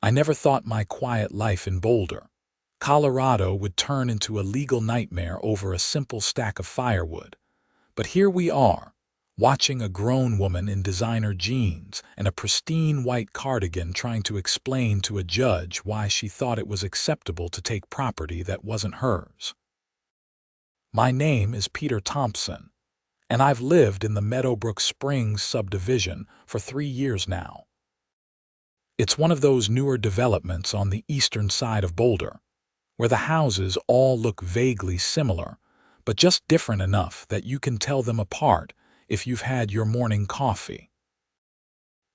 I never thought my quiet life in Boulder, Colorado would turn into a legal nightmare over a simple stack of firewood. But here we are, watching a grown woman in designer jeans and a pristine white cardigan trying to explain to a judge why she thought it was acceptable to take property that wasn't hers. My name is Peter Thompson, and I've lived in the Meadowbrook Springs subdivision for 3 years now. It's one of those newer developments on the eastern side of Boulder, where the houses all look vaguely similar, but just different enough that you can tell them apart if you've had your morning coffee.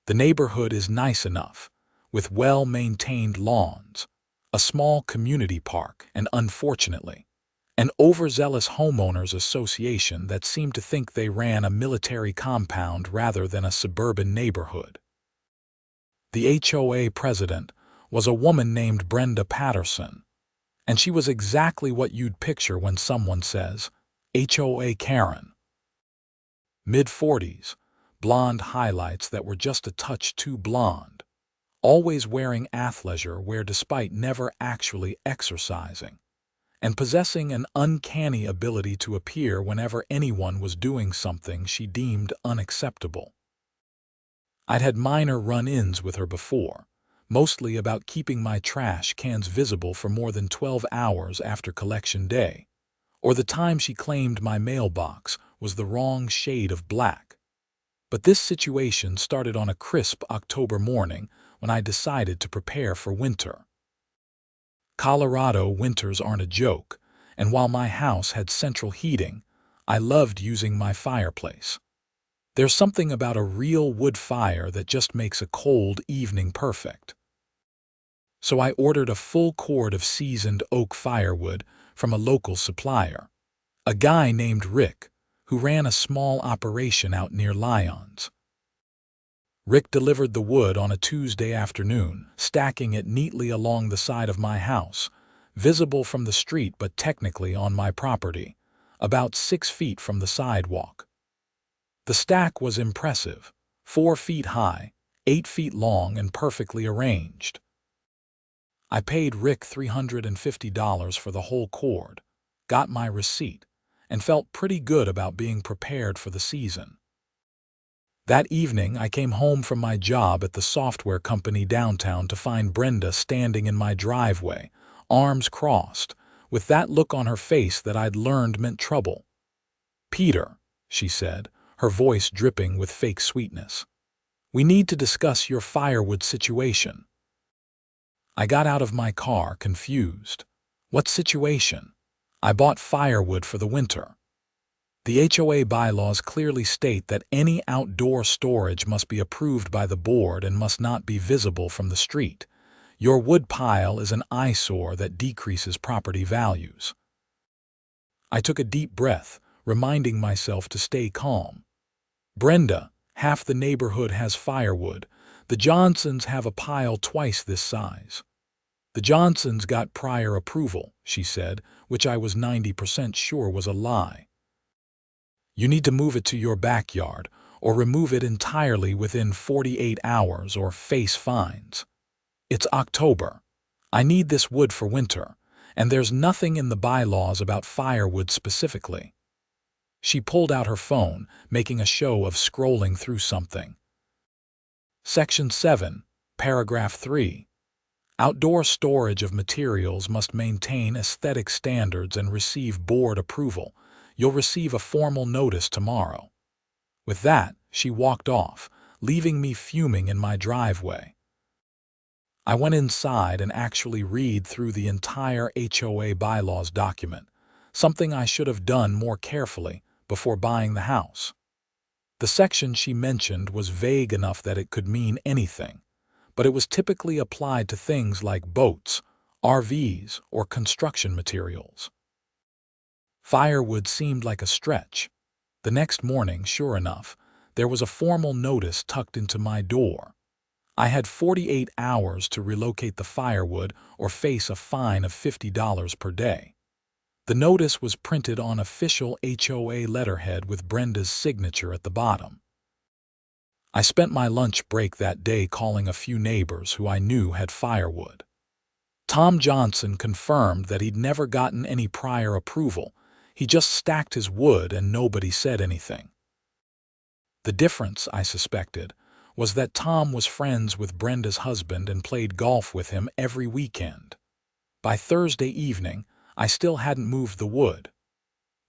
The neighborhood is nice enough, with well-maintained lawns, a small community park, and unfortunately, an overzealous homeowners association that seemed to think they ran a military compound rather than a suburban neighborhood. The HOA president was a woman named Brenda Patterson, and she was exactly what you'd picture when someone says, HOA Karen. Mid-40s, blonde highlights that were just a touch too blonde, always wearing athleisure wear despite never actually exercising, and possessing an uncanny ability to appear whenever anyone was doing something she deemed unacceptable. I'd had minor run-ins with her before, mostly about keeping my trash cans visible for more than 12 hours after collection day, or the time she claimed my mailbox was the wrong shade of black. But this situation started on a crisp October morning when I decided to prepare for winter. Colorado winters aren't a joke, and while my house had central heating, I loved using my fireplace. There's something about a real wood fire that just makes a cold evening perfect. So I ordered a full cord of seasoned oak firewood from a local supplier, a guy named Rick, who ran a small operation out near Lyons. Rick delivered the wood on a Tuesday afternoon, stacking it neatly along the side of my house, visible from the street but technically on my property, about 6 feet from the sidewalk. The stack was impressive, 4 feet high, 8 feet long, and perfectly arranged. I paid Rick $350 for the whole cord, got my receipt, and felt pretty good about being prepared for the season. That evening, I came home from my job at the software company downtown to find Brenda standing in my driveway, arms crossed, with that look on her face that I'd learned meant trouble. "Peter," she said, her voice dripping with fake sweetness, "we need to discuss your firewood situation." I got out of my car, confused. What situation? I bought firewood for the winter. The HOA bylaws clearly state that any outdoor storage must be approved by the board and must not be visible from the street. Your wood pile is an eyesore that decreases property values. I took a deep breath, reminding myself to stay calm. "Brenda, half the neighborhood has firewood. The Johnsons have a pile twice this size." "The Johnsons got prior approval," she said, which I was 90% sure was a lie. "You need to move it to your backyard, or remove it entirely within 48 hours or face fines. It's October. I need this wood for winter, and there's nothing in the bylaws about firewood specifically." She pulled out her phone, making a show of scrolling through something. Section 7, Paragraph 3. Outdoor storage of materials must maintain aesthetic standards and receive board approval. You'll receive a formal notice tomorrow. With that, she walked off, leaving me fuming in my driveway. I went inside and actually read through the entire HOA bylaws document, something I should have done more carefully before buying the house. The section she mentioned was vague enough that it could mean anything, but it was typically applied to things like boats, RVs, or construction materials. Firewood seemed like a stretch. The next morning, sure enough, there was a formal notice tucked into my door. I had 48 hours to relocate the firewood or face a fine of $50 per day. The notice was printed on official HOA letterhead with Brenda's signature at the bottom. I spent my lunch break that day calling a few neighbors who I knew had firewood. Tom Johnson confirmed that he'd never gotten any prior approval. He just stacked his wood and nobody said anything. The difference, I suspected, was that Tom was friends with Brenda's husband and played golf with him every weekend. By Thursday evening, I still hadn't moved the wood,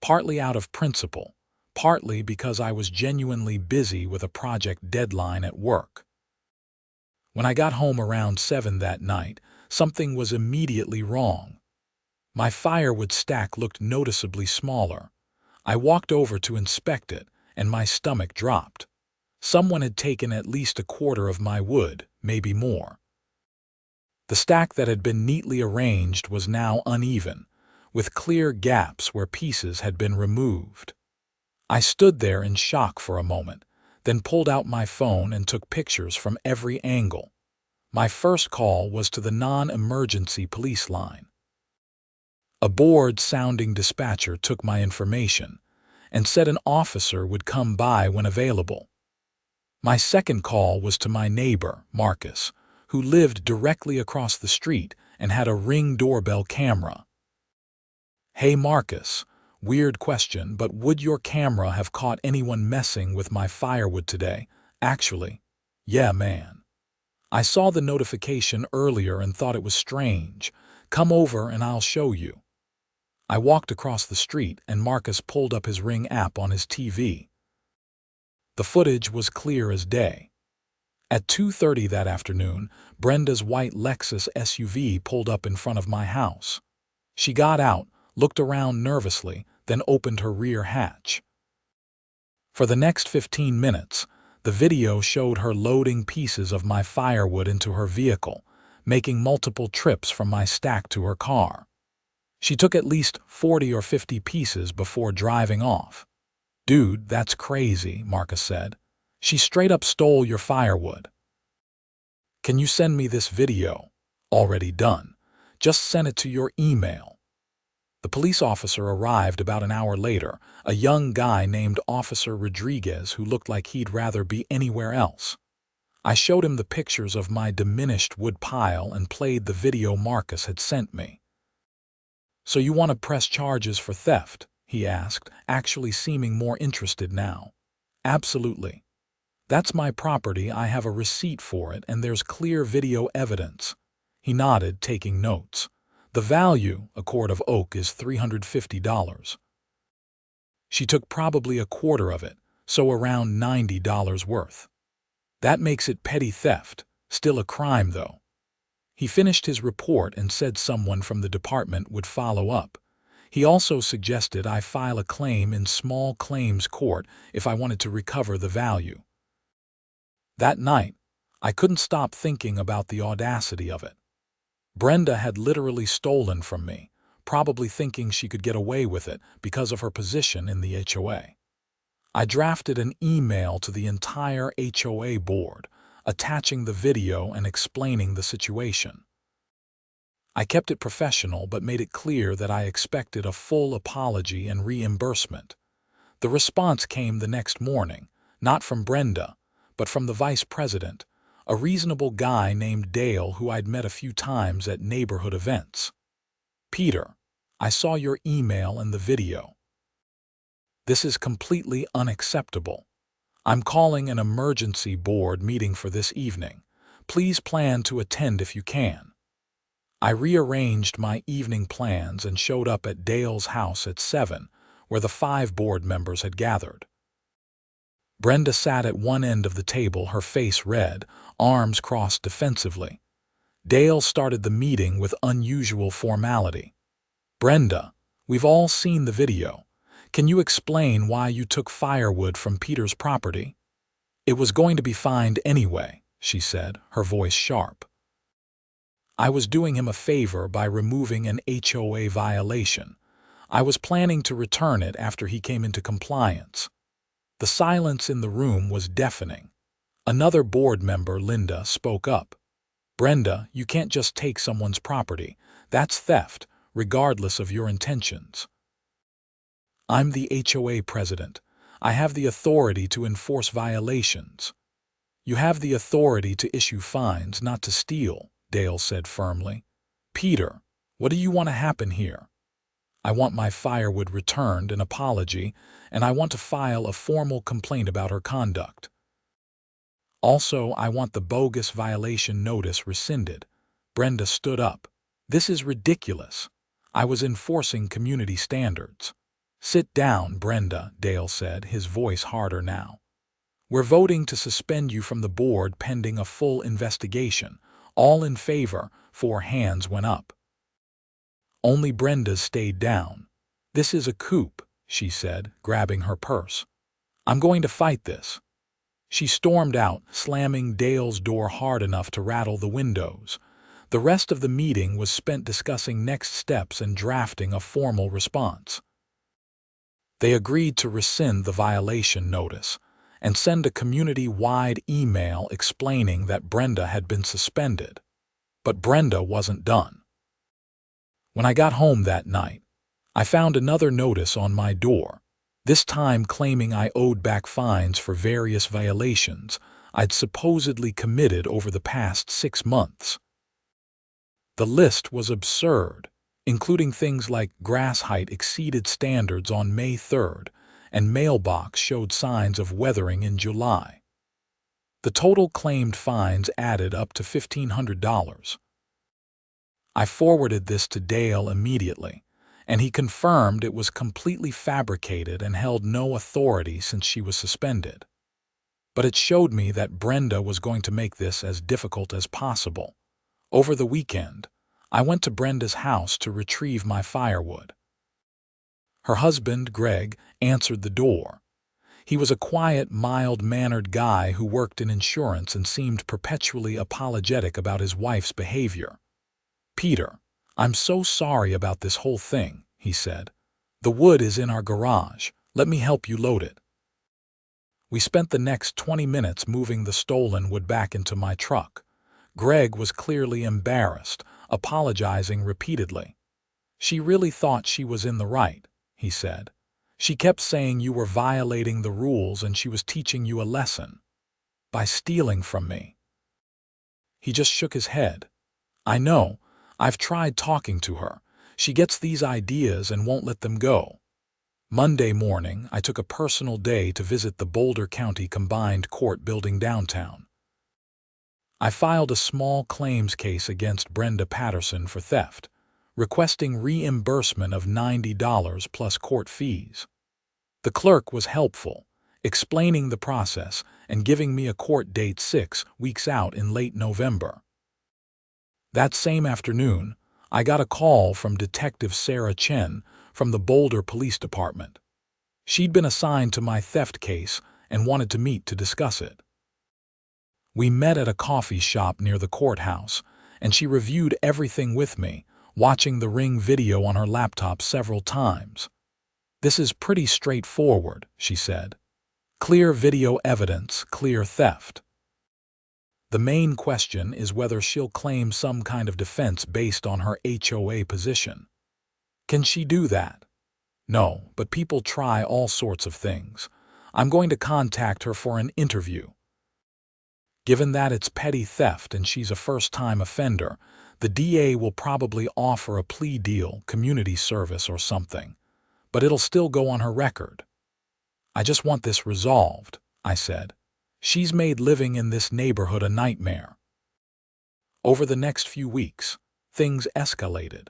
partly out of principle, partly because I was genuinely busy with a project deadline at work. When I got home around 7 that night, something was immediately wrong. My firewood stack looked noticeably smaller. I walked over to inspect it, and my stomach dropped. Someone had taken at least a quarter of my wood, maybe more. The stack that had been neatly arranged was now uneven, with clear gaps where pieces had been removed. I stood there in shock for a moment, then pulled out my phone and took pictures from every angle. My first call was to the non-emergency police line. A bored-sounding dispatcher took my information and said an officer would come by when available. My second call was to my neighbor, Marcus, who lived directly across the street and had a Ring doorbell camera. "Hey Marcus, weird question, but would your camera have caught anyone messing with my firewood today?" "Actually, yeah, man. I saw the notification earlier and thought it was strange. Come over and I'll show you." I walked across the street and Marcus pulled up his Ring app on his TV. The footage was clear as day. At 2:30 that afternoon, Brenda's white Lexus SUV pulled up in front of my house. She got out, looked around nervously, then opened her rear hatch. For the next 15 minutes, the video showed her loading pieces of my firewood into her vehicle, making multiple trips from my stack to her car. She took at least 40 or 50 pieces before driving off. "Dude, that's crazy," Marcus said. "She straight up stole your firewood." "Can you send me this video?" "Already done. Just send it to your email." The police officer arrived about an hour later, a young guy named Officer Rodriguez who looked like he'd rather be anywhere else. I showed him the pictures of my diminished wood pile and played the video Marcus had sent me. "So you want to press charges for theft?" he asked, actually seeming more interested now. "Absolutely. That's my property, I have a receipt for it, and there's clear video evidence." He nodded, taking notes. "The value, a cord of oak, is $350. She took probably a quarter of it, so around $90 worth. That makes it petty theft, still a crime though." He finished his report and said someone from the department would follow up. He also suggested I file a claim in small claims court if I wanted to recover the value. That night, I couldn't stop thinking about the audacity of it. Brenda had literally stolen from me, probably thinking she could get away with it because of her position in the HOA. I drafted an email to the entire HOA board, attaching the video and explaining the situation. I kept it professional but made it clear that I expected a full apology and reimbursement. The response came the next morning, not from Brenda, but from the vice president, a reasonable guy named Dale who I'd met a few times at neighborhood events. "Peter, I saw your email and the video. This is completely unacceptable. I'm calling an emergency board meeting for this evening. Please plan to attend if you can." I rearranged my evening plans and showed up at Dale's house at 7, where the 5 board members had gathered. Brenda sat at one end of the table, her face red, arms crossed defensively. Dale started the meeting with unusual formality. "Brenda, we've all seen the video. Can you explain why you took firewood from Peter's property?" "It was going to be fined anyway," she said, her voice sharp. "I was doing him a favor by removing an HOA violation. I was planning to return it after he came into compliance." The silence in the room was deafening. Another board member, Linda, spoke up. "Brenda, you can't just take someone's property. That's theft, regardless of your intentions." "I'm the HOA president. I have the authority to enforce violations." You have the authority to issue fines, not to steal, Dale said firmly. Peter, what do you want to happen here? I want my firewood returned, an apology, and I want to file a formal complaint about her conduct. Also, I want the bogus violation notice rescinded. Brenda stood up. This is ridiculous. I was enforcing community standards. Sit down, Brenda, Dale said, his voice harder now. We're voting to suspend you from the board pending a full investigation. All in favor, 4 hands went up. Only Brenda's stayed down. This is a coup, she said, grabbing her purse. I'm going to fight this. She stormed out, slamming Dale's door hard enough to rattle the windows. The rest of the meeting was spent discussing next steps and drafting a formal response. They agreed to rescind the violation notice and send a community-wide email explaining that Brenda had been suspended. But Brenda wasn't done. When I got home that night, I found another notice on my door, this time claiming I owed back fines for various violations I'd supposedly committed over the past 6 months. The list was absurd, including things like grass height exceeded standards on May 3rd and mailbox showed signs of weathering in July. The total claimed fines added up to $1,500. I forwarded this to Dale immediately, and he confirmed it was completely fabricated and held no authority since she was suspended. But it showed me that Brenda was going to make this as difficult as possible. Over the weekend, I went to Brenda's house to retrieve my firewood. Her husband, Greg, answered the door. He was a quiet, mild-mannered guy who worked in insurance and seemed perpetually apologetic about his wife's behavior. Peter, I'm so sorry about this whole thing, he said. The wood is in our garage. Let me help you load it. We spent the next 20 minutes moving the stolen wood back into my truck. Greg was clearly embarrassed, apologizing repeatedly. She really thought she was in the right, he said. She kept saying you were violating the rules and she was teaching you a lesson. By stealing from me. He just shook his head. I know. I've tried talking to her. She gets these ideas and won't let them go. Monday morning, I took a personal day to visit the Boulder County Combined Court building downtown. I filed a small claims case against Brenda Patterson for theft, requesting reimbursement of $90 plus court fees. The clerk was helpful, explaining the process and giving me a court date 6 weeks out in late November. That same afternoon, I got a call from Detective Sarah Chen from the Boulder Police Department. She'd been assigned to my theft case and wanted to meet to discuss it. We met at a coffee shop near the courthouse, and she reviewed everything with me, watching the Ring video on her laptop several times. This is pretty straightforward, she said. Clear video evidence, clear theft. The main question is whether she'll claim some kind of defense based on her HOA position. Can she do that? No, but people try all sorts of things. I'm going to contact her for an interview. Given that it's petty theft and she's a first-time offender, the DA will probably offer a plea deal, community service or something. But it'll still go on her record. I just want this resolved, I said. She's made living in this neighborhood a nightmare. Over the next few weeks, things escalated.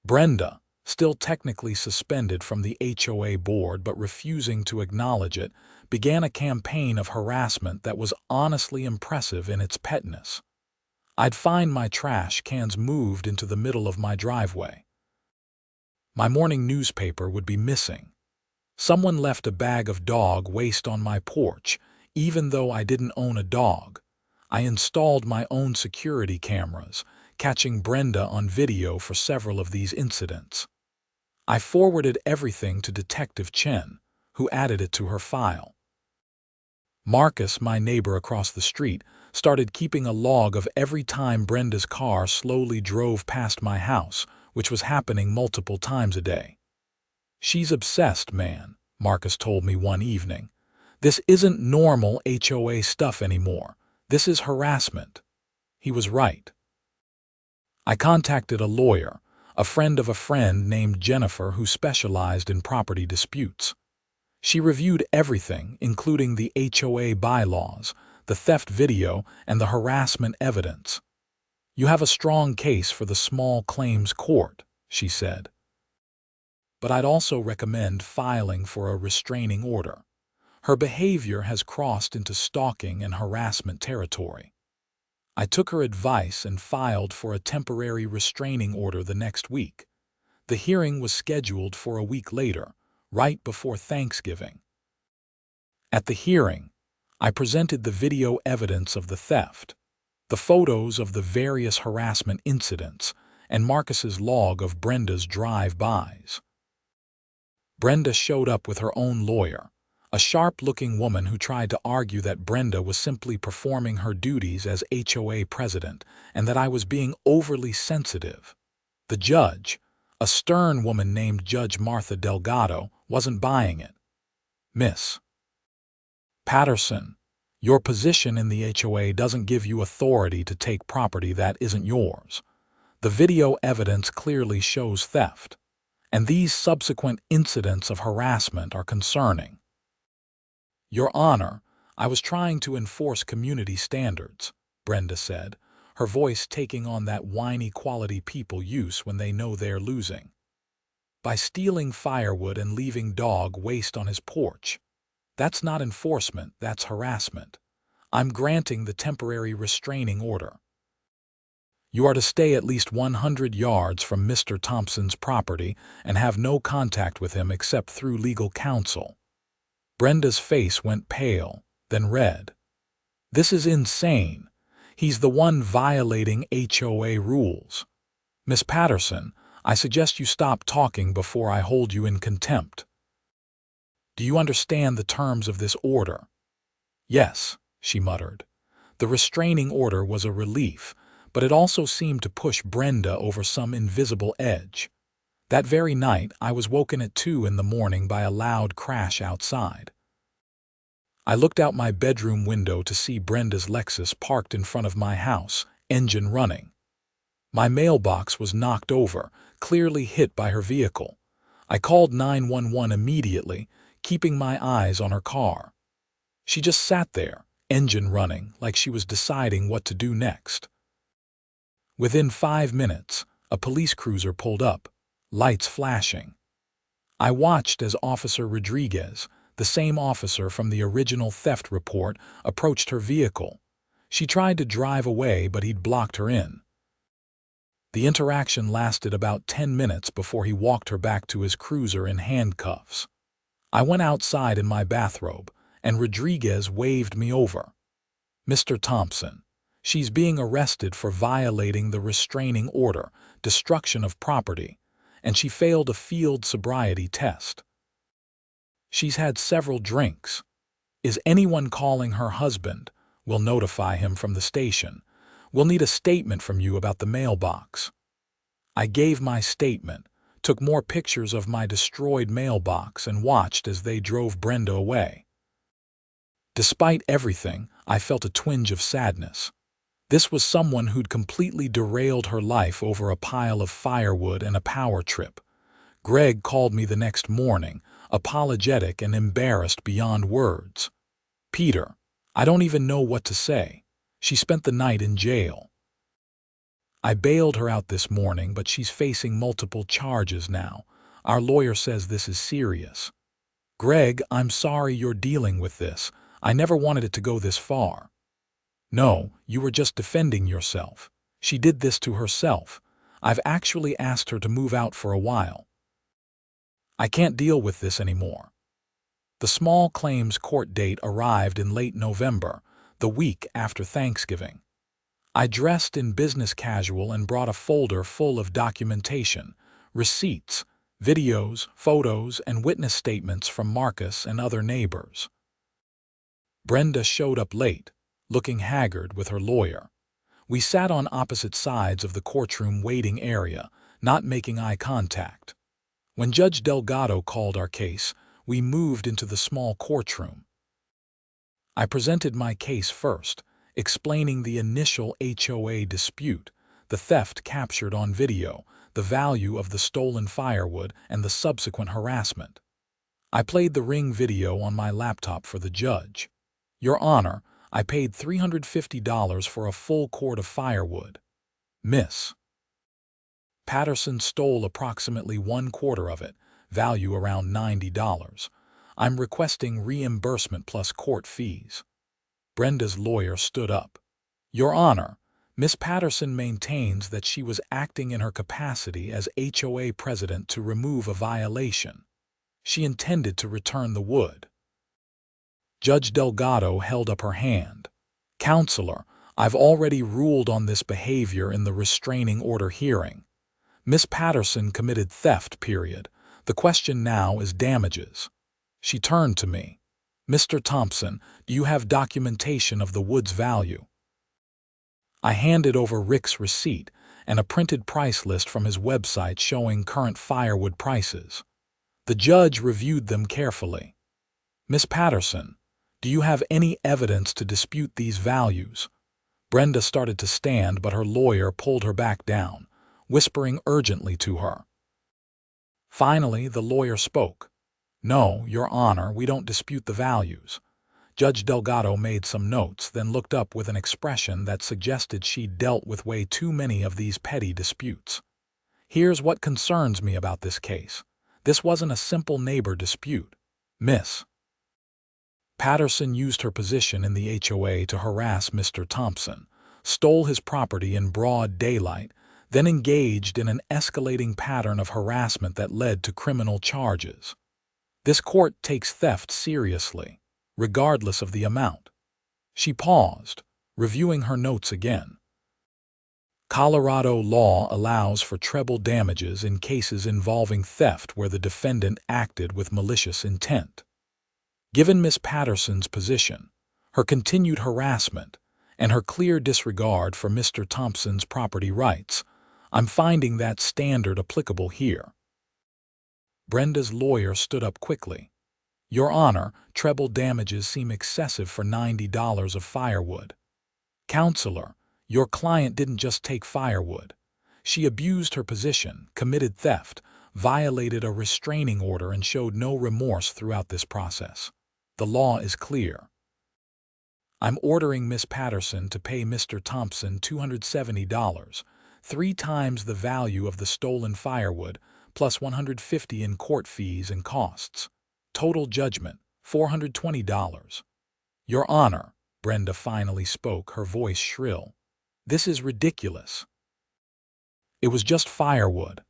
Brenda, still technically suspended from the HOA board but refusing to acknowledge it, began a campaign of harassment that was honestly impressive in its petness. I'd find my trash cans moved into the middle of my driveway. My morning newspaper would be missing. Someone left a bag of dog waste on my porch, even though I didn't own a dog. I installed my own security cameras, catching Brenda on video for several of these incidents. I forwarded everything to Detective Chen, who added it to her file. Marcus, my neighbor across the street, started keeping a log of every time Brenda's car slowly drove past my house, which was happening multiple times a day. She's obsessed, man, Marcus told me one evening. This isn't normal HOA stuff anymore. This is harassment. He was right. I contacted a lawyer, a friend of a friend named Jennifer who specialized in property disputes. She reviewed everything, including the HOA bylaws, the theft video, and the harassment evidence. "You have a strong case for the small claims court," she said. "But I'd also recommend filing for a restraining order. Her behavior has crossed into stalking and harassment territory." I took her advice and filed for a temporary restraining order the next week. The hearing was scheduled for a week later, right before Thanksgiving. At the hearing, I presented the video evidence of the theft, the photos of the various harassment incidents, and Marcus's log of Brenda's drive-bys. Brenda showed up with her own lawyer, a sharp-looking woman who tried to argue that Brenda was simply performing her duties as HOA president and that I was being overly sensitive. The judge, a stern woman named Judge Martha Delgado, wasn't buying it. "Miss Patterson, your position in the HOA doesn't give you authority to take property that isn't yours. The video evidence clearly shows theft, and these subsequent incidents of harassment are concerning." "Your Honor, I was trying to enforce community standards," Brenda said, her voice taking on that whiny quality people use when they know they're losing. "By stealing firewood and leaving dog waste on his porch. That's not enforcement, that's harassment. I'm granting the temporary restraining order. You are to stay at least 100 yards from Mr. Thompson's property and have no contact with him except through legal counsel." Brenda's face went pale, then red. "This is insane. He's the one violating HOA rules. Miss Patterson, I suggest you stop talking before I hold you in contempt." "Do you understand the terms of this order?" "Yes," she muttered. The restraining order was a relief, but it also seemed to push Brenda over some invisible edge. That very night, I was woken at 2 in the morning by a loud crash outside. I looked out my bedroom window to see Brenda's Lexus parked in front of my house, engine running. My mailbox was knocked over, clearly hit by her vehicle. I called 911 immediately, keeping my eyes on her car. She just sat there, engine running, like she was deciding what to do next. Within 5 minutes, a police cruiser pulled up, lights flashing. I watched as Officer Rodriguez, the same officer from the original theft report, approached her vehicle. She tried to drive away, but he'd blocked her in. The interaction lasted about 10 minutes before he walked her back to his cruiser in handcuffs. I went outside in my bathrobe, and Rodriguez waved me over. "Mr. Thompson, she's being arrested for violating the restraining order, destruction of property, and she failed a field sobriety test. She's had several drinks. Is anyone calling her husband? We'll notify him from the station. We'll need a statement from you about the mailbox." I gave my statement, took more pictures of my destroyed mailbox, and watched as they drove Brenda away. Despite everything, I felt a twinge of sadness. This was someone who'd completely derailed her life over a pile of firewood and a power trip. Greg called me the next morning, apologetic and embarrassed beyond words. "Peter, I don't even know what to say. She spent the night in jail. I bailed her out this morning, but she's facing multiple charges now. Our lawyer says this is serious. Greg, I'm sorry you're dealing with this. I never wanted it to go this far." "No, you were just defending yourself. She did this to herself. I've actually asked her to move out for a while. I can't deal with this anymore." The small claims court date arrived in late November, the week after Thanksgiving. I dressed in business casual and brought a folder full of documentation, receipts, videos, photos, and witness statements from Marcus and other neighbors. Brenda showed up late, looking haggard with her lawyer. We sat on opposite sides of the courtroom waiting area, not making eye contact. When Judge Delgado called our case, we moved into the small courtroom. I presented my case first, explaining the initial HOA dispute, the theft captured on video, the value of the stolen firewood, and the subsequent harassment. I played the ring video on my laptop for the judge. Your Honor, I paid $350 for a full cord of firewood. Miss Patterson stole approximately 1/4 of it, value around $90. I'm requesting reimbursement plus court fees. Brenda's lawyer stood up. Your Honor, Miss Patterson maintains that she was acting in her capacity as HOA president to remove a violation. She intended to return the wood. Judge Delgado held up her hand. Counselor, I've already ruled on this behavior in the restraining order hearing. Miss Patterson committed theft, period. The question now is damages. She turned to me. Mr. Thompson, do you have documentation of the wood's value? I handed over Rick's receipt and a printed price list from his website showing current firewood prices. The judge reviewed them carefully. Miss Patterson, do you have any evidence to dispute these values? Brenda started to stand, but her lawyer pulled her back down, whispering urgently to her. Finally, the lawyer spoke. No, Your Honor, we don't dispute the values. Judge Delgado made some notes, then looked up with an expression that suggested she'd dealt with way too many of these petty disputes. Here's what concerns me about this case. This wasn't a simple neighbor dispute. Miss Patterson used her position in the HOA to harass Mr. Thompson, stole his property in broad daylight, then engaged in an escalating pattern of harassment that led to criminal charges. This court takes theft seriously, regardless of the amount. She paused, reviewing her notes again. Colorado law allows for treble damages in cases involving theft where the defendant acted with malicious intent. Given Miss Patterson's position, her continued harassment, and her clear disregard for Mr. Thompson's property rights, I'm finding that standard applicable here. Brenda's lawyer stood up quickly. Your Honor, treble damages seem excessive for $90 of firewood. Counselor, your client didn't just take firewood. She abused her position, committed theft, violated a restraining order, and showed no remorse throughout this process. The law is clear. I'm ordering Miss Patterson to pay Mr. Thompson $270, 3 times the value of the stolen firewood, plus $150 in court fees and costs. Total judgment, $420. Your Honor, Brenda finally spoke, her voice shrill. This is ridiculous. It was just firewood.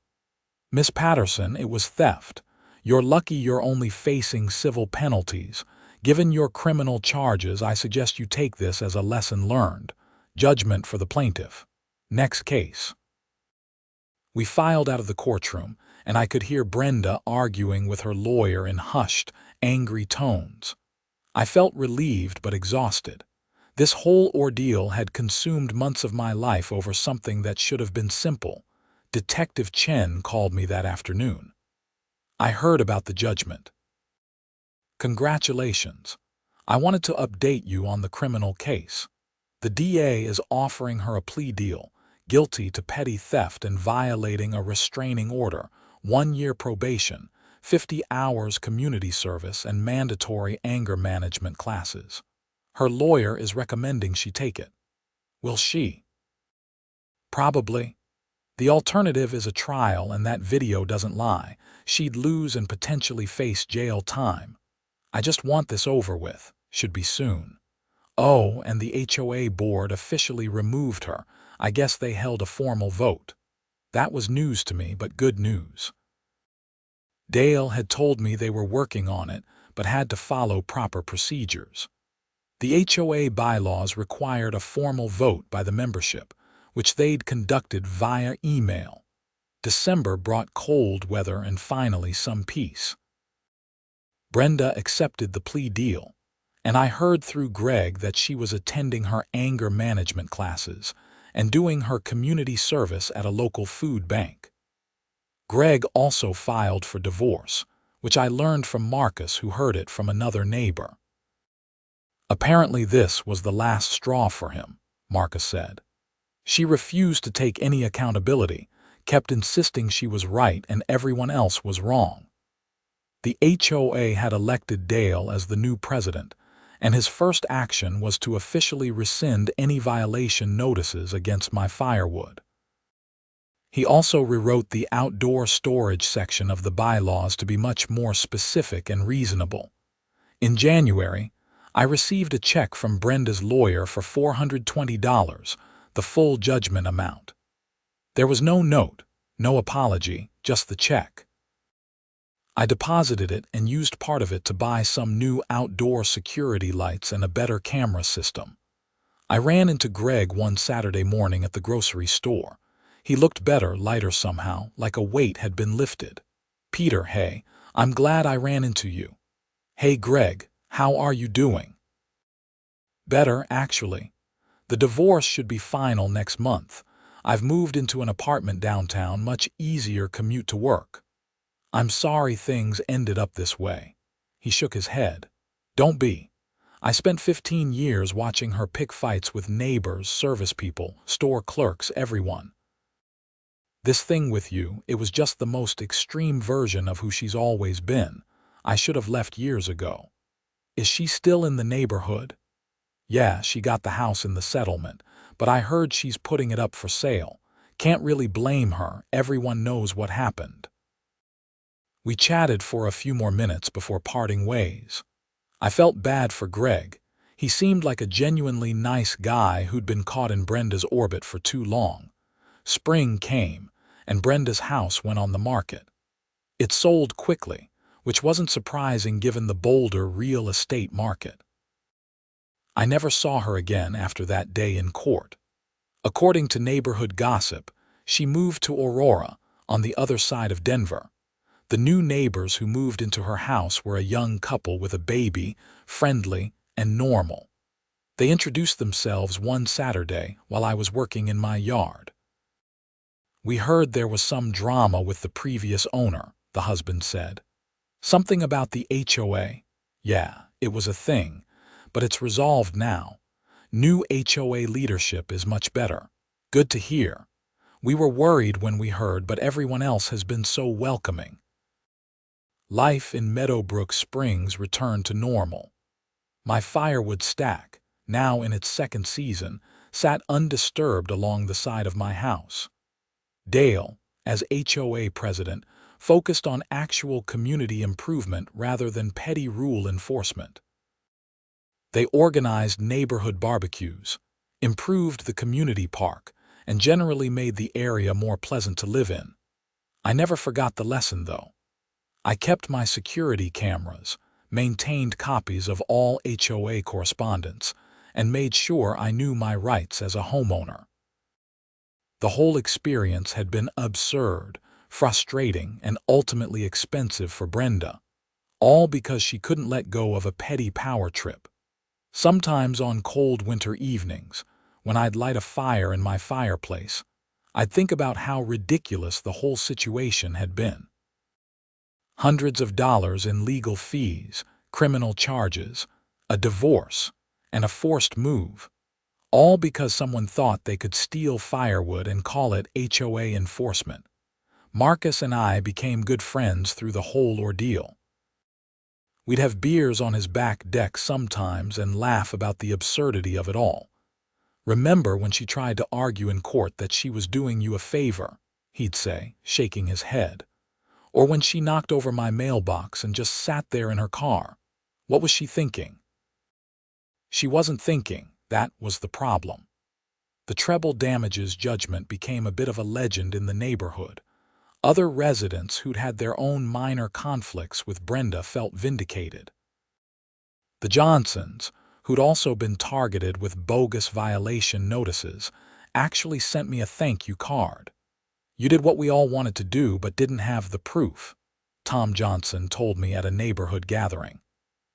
Miss Patterson, it was theft. You're lucky you're only facing civil penalties. Given your criminal charges, I suggest you take this as a lesson learned. Judgment for the plaintiff. Next case. We filed out of the courtroom, and I could hear Brenda arguing with her lawyer in hushed, angry tones. I felt relieved but exhausted. This whole ordeal had consumed months of my life over something that should have been simple. Detective Chen called me that afternoon. I heard about the judgment. Congratulations. I wanted to update you on the criminal case. The DA is offering her a plea deal, guilty to petty theft and violating a restraining order, 1-year probation, 50 hours community service, and mandatory anger management classes. Her lawyer is recommending she take it. Will she? Probably. The alternative is a trial, and that video doesn't lie. She'd lose and potentially face jail time. I just want this over with. Should be soon. Oh, and the HOA board officially removed her. I guess they held a formal vote. That was news to me, but good news. Dale had told me they were working on it, but had to follow proper procedures. The HOA bylaws required a formal vote by the membership, which they'd conducted via email. December brought cold weather and finally some peace. Brenda accepted the plea deal, and I heard through Greg that she was attending her anger management classes and doing her community service at a local food bank. Greg also filed for divorce, which I learned from Marcus, who heard it from another neighbor. Apparently this was the last straw for him, Marcus said. She refused to take any accountability, kept insisting she was right and everyone else was wrong. The HOA had elected Dale as the new president, and his first action was to officially rescind any violation notices against my Firewood. He also rewrote the outdoor storage section of the bylaws to be much more specific and reasonable. In January, I received a check from Brenda's lawyer for $420, the full judgment amount. There was no note, no apology, just the check. I deposited it and used part of it to buy some new outdoor security lights and a better camera system. I ran into Greg one Saturday morning at the grocery store. He looked better, lighter somehow, like a weight had been lifted. "Peter, hey, I'm glad I ran into you." "Hey Greg, how are you doing?" "Better, actually. The divorce should be final next month. I've moved into an apartment downtown, much easier commute to work." "I'm sorry things ended up this way." He shook his head. "Don't be. I spent 15 years watching her pick fights with neighbors, service people, store clerks, everyone. This thing with you, it was just the most extreme version of who she's always been. I should have left years ago." "Is she still in the neighborhood?" "Yeah, she got the house in the settlement, but I heard she's putting it up for sale. Can't really blame her, everyone knows what happened." We chatted for a few more minutes before parting ways. I felt bad for Greg. He seemed like a genuinely nice guy who'd been caught in Brenda's orbit for too long. Spring came, and Brenda's house went on the market. It sold quickly, which wasn't surprising given the Boulder real estate market. I never saw her again after that day in court. According to neighborhood gossip, she moved to Aurora, on the other side of Denver. The new neighbors who moved into her house were a young couple with a baby, friendly and normal. They introduced themselves one Saturday while I was working in my yard. "We heard there was some drama with the previous owner," the husband said. "Something about the HOA. Yeah, it was a thing, but it's resolved now. New HOA leadership is much better." "Good to hear. We were worried when we heard, but everyone else has been so welcoming." Life in Meadowbrook Springs returned to normal. My Firewood stack, now in its second season, sat undisturbed along the side of my house. Dale, as HOA president, focused on actual community improvement rather than petty rule enforcement. They organized neighborhood barbecues, improved the community park, and generally made the area more pleasant to live in. I never forgot the lesson, though. I kept my security cameras, maintained copies of all HOA correspondence, and made sure I knew my rights as a homeowner. The whole experience had been absurd, frustrating, and ultimately expensive for Brenda, all because she couldn't let go of a petty power trip. Sometimes on cold winter evenings, when I'd light a fire in my fireplace, I'd think about how ridiculous the whole situation had been. Hundreds of dollars in legal fees, criminal charges, a divorce, and a forced move, all because someone thought they could steal firewood and call it HOA enforcement. Marcus and I became good friends through the whole ordeal. We'd have beers on his back deck sometimes and laugh about the absurdity of it all. "Remember when she tried to argue in court that she was doing you a favor?" he'd say, shaking his head. "Or when she knocked over my mailbox and just sat there in her car? What was she thinking?" She wasn't thinking, that was the problem. The treble damages judgment became a bit of a legend in the neighborhood. Other residents who'd had their own minor conflicts with Brenda felt vindicated. The Johnsons, who'd also been targeted with bogus violation notices, actually sent me a thank you card. "You did what we all wanted to do but didn't have the proof," Tom Johnson told me at a neighborhood gathering.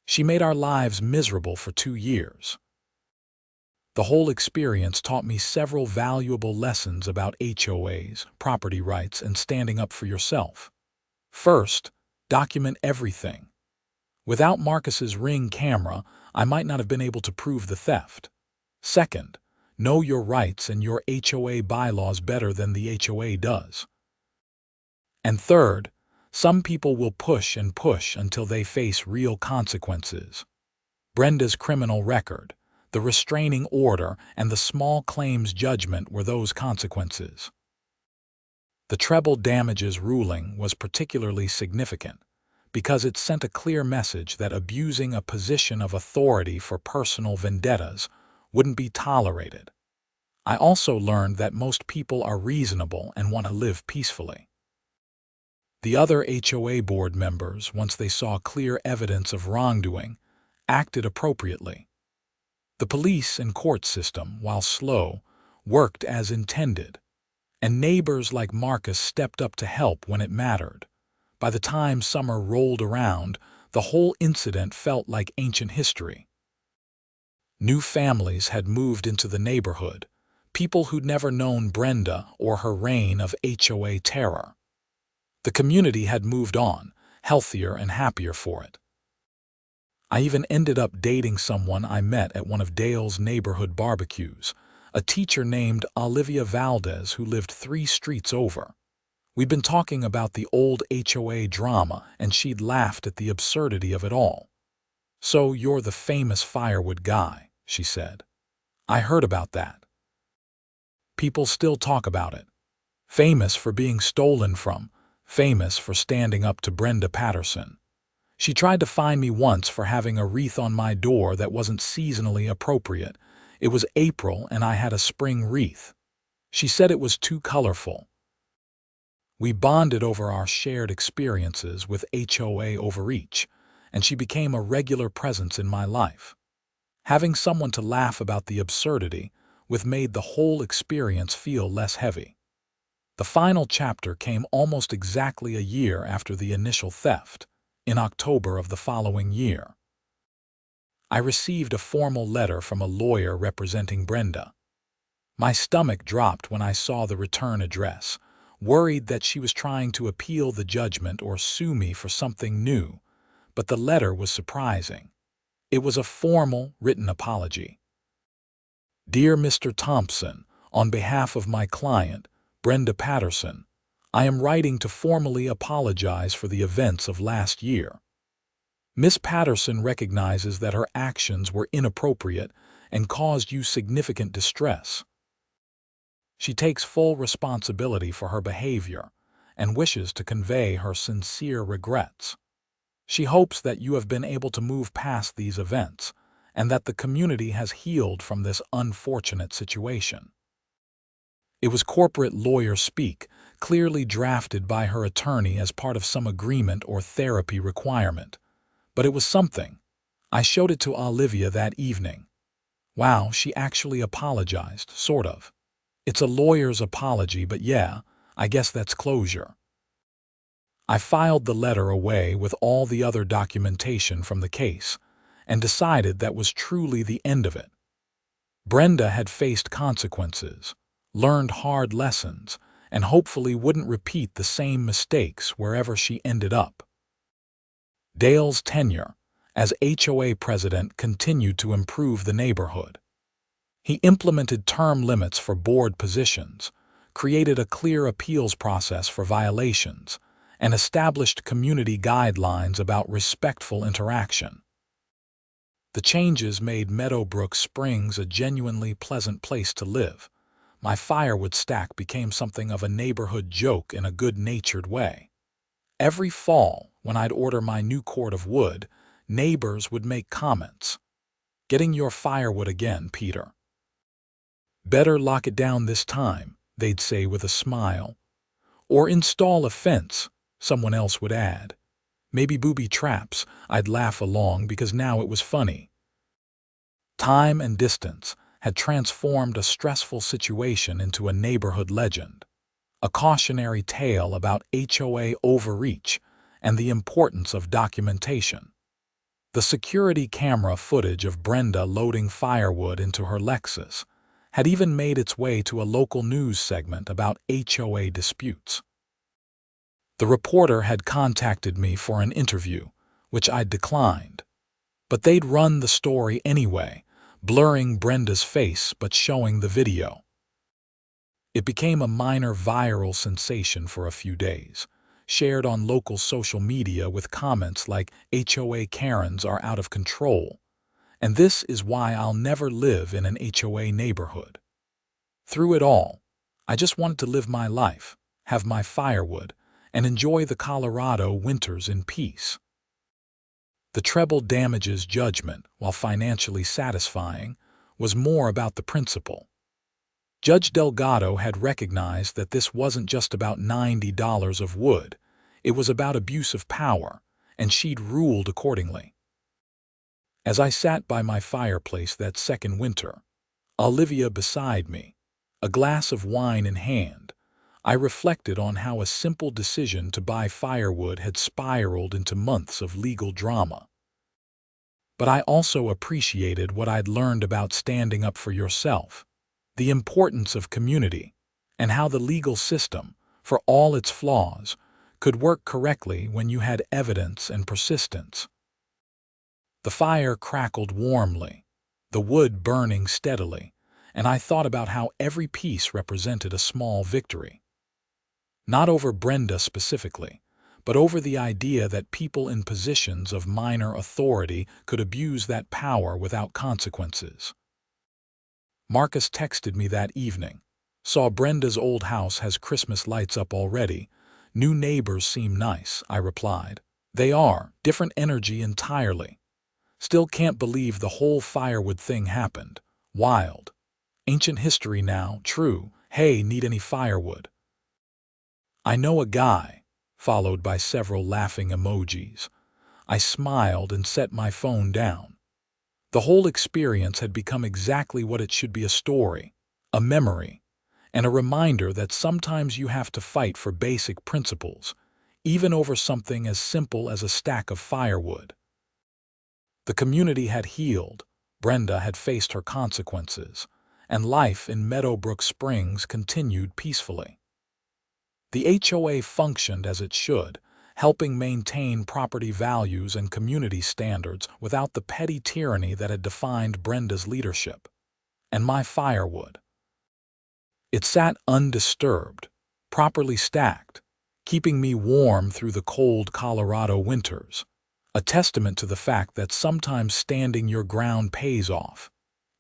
"She made our lives miserable for 2 years." The whole experience taught me several valuable lessons about HOAs, property rights, and standing up for yourself. First, document everything. Without Marcus's Ring camera, I might not have been able to prove the theft. Second, know your rights and your HOA bylaws better than the HOA does. And third, some people will push and push until they face real consequences. Brenda's criminal record, the restraining order, and the small claims judgment were those consequences. The treble damages ruling was particularly significant because it sent a clear message that abusing a position of authority for personal vendettas wouldn't be tolerated. I also learned that most people are reasonable and want to live peacefully. The other HOA board members, once they saw clear evidence of wrongdoing, acted appropriately. The police and court system, while slow, worked as intended, and neighbors like Marcus stepped up to help when it mattered. By the time summer rolled around, the whole incident felt like ancient history. New families had moved into the neighborhood, people who'd never known Brenda or her reign of HOA terror. The community had moved on, healthier and happier for it. I even ended up dating someone I met at one of Dale's neighborhood barbecues, a teacher named Olivia Valdez who lived 3 streets over. We'd been talking about the old HOA drama, and she'd laughed at the absurdity of it all. "So you're the famous Firewood guy," she said. "I heard about that. People still talk about it. Famous for being stolen from, famous for standing up to Brenda Patterson. She tried to fine me once for having a wreath on my door that wasn't seasonally appropriate. It was April and I had a spring wreath. She said it was too colorful." We bonded over our shared experiences with HOA overreach, and she became a regular presence in my life. Having someone to laugh about the absurdity with made the whole experience feel less heavy. The final chapter came almost exactly a year after the initial theft, in October of the following year. I received a formal letter from a lawyer representing Brenda. My stomach dropped when I saw the return address, worried that she was trying to appeal the judgment or sue me for something new, but the letter was surprising. It was a formal, written apology. "Dear Mr. Thompson, on behalf of my client, Brenda Patterson, I am writing to formally apologize for the events of last year. Miss Patterson recognizes that her actions were inappropriate and caused you significant distress. She takes full responsibility for her behavior and wishes to convey her sincere regrets. She hopes that you have been able to move past these events and that the community has healed from this unfortunate situation." It was corporate lawyer speak, clearly drafted by her attorney as part of some agreement or therapy requirement. But it was something. I showed it to Olivia that evening. Wow, she actually apologized, sort of. It's a lawyer's apology, but yeah, I guess that's closure. I filed the letter away with all the other documentation from the case and decided that was truly the end of it. Brenda had faced consequences, learned hard lessons, and hopefully wouldn't repeat the same mistakes wherever she ended up. Dale's tenure as HOA president continued to improve the neighborhood. He implemented term limits for board positions, created a clear appeals process for violations, and established community guidelines about respectful interaction. The changes made Meadowbrook Springs a genuinely pleasant place to live. My firewood stack became something of a neighborhood joke in a good-natured way. Every fall, when I'd order my new cord of wood, neighbors would make comments. "Getting your firewood again, Peter." "Better lock it down this time," they'd say with a smile. Or "install a fence," someone else would add. "Maybe booby traps," I'd laugh along because now it was funny. Time and distance had transformed a stressful situation into a neighborhood legend, a cautionary tale about HOA overreach and the importance of documentation. The security camera footage of Brenda loading firewood into her Lexus had even made its way to a local news segment about HOA disputes. The reporter had contacted me for an interview, which I declined. But they'd run the story anyway, blurring Brenda's face but showing the video. It became a minor viral sensation for a few days, shared on local social media with comments like HOA Karens are out of control, and this is why I'll never live in an HOA neighborhood. Through it all, I just wanted to live my life, have my firewood, and enjoy the Colorado winters in peace. The treble damages judgment, while financially satisfying, was more about the principle. Judge Delgado had recognized that this wasn't just about $90 of wood, it was about abuse of power, and she'd ruled accordingly. As I sat by my fireplace that second winter, Olivia beside me, a glass of wine in hand, I reflected on how a simple decision to buy firewood had spiraled into months of legal drama. But I also appreciated what I'd learned about standing up for yourself, the importance of community, and how the legal system, for all its flaws, could work correctly when you had evidence and persistence. The fire crackled warmly, the wood burning steadily, and I thought about how every piece represented a small victory. Not over Brenda specifically, but over the idea that people in positions of minor authority could abuse that power without consequences. Marcus texted me that evening. Saw Brenda's old house has Christmas lights up already. New neighbors seem nice, I replied. They are, different energy entirely. Still can't believe the whole firewood thing happened. Wild. Ancient history now, true. Hey, need any firewood? I know a guy, followed by several laughing emojis. I smiled and set my phone down. The whole experience had become exactly what it should be: a story, a memory, and a reminder that sometimes you have to fight for basic principles, even over something as simple as a stack of firewood. The community had healed, Brenda had faced her consequences, and life in Meadowbrook Springs continued peacefully. The HOA functioned as it should, helping maintain property values and community standards without the petty tyranny that had defined Brenda's leadership. And my firewood. It sat undisturbed, properly stacked, keeping me warm through the cold Colorado winters, a testament to the fact that sometimes standing your ground pays off,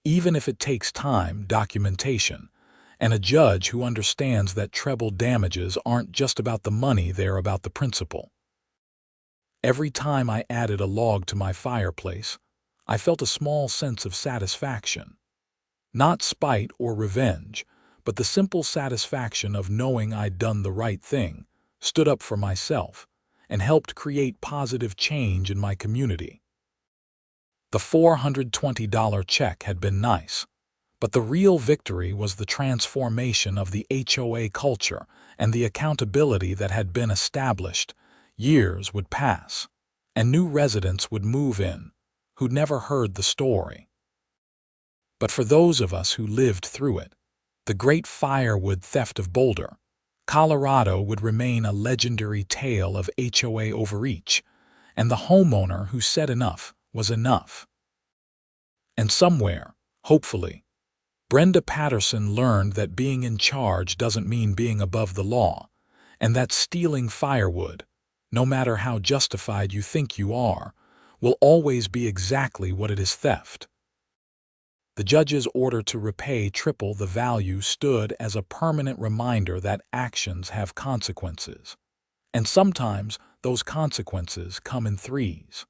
even if it takes time, documentation, and a judge who understands that treble damages aren't just about the money, they're about the principle. Every time I added a log to my fireplace, I felt a small sense of satisfaction. Not spite or revenge, but the simple satisfaction of knowing I'd done the right thing, stood up for myself, and helped create positive change in my community. The $420 check had been nice, but the real victory was the transformation of the HOA culture and the accountability that had been established. Years would pass, and new residents would move in, who'd never heard the story. But for those of us who lived through it, the Great Firewood Theft of Boulder, Colorado would remain a legendary tale of HOA overreach, and the homeowner who said enough was enough. And somewhere, hopefully, Brenda Patterson learned that being in charge doesn't mean being above the law, and that stealing firewood, no matter how justified you think you are, will always be exactly what it is: theft. The judge's order to repay triple the value stood as a permanent reminder that actions have consequences, and sometimes those consequences come in threes.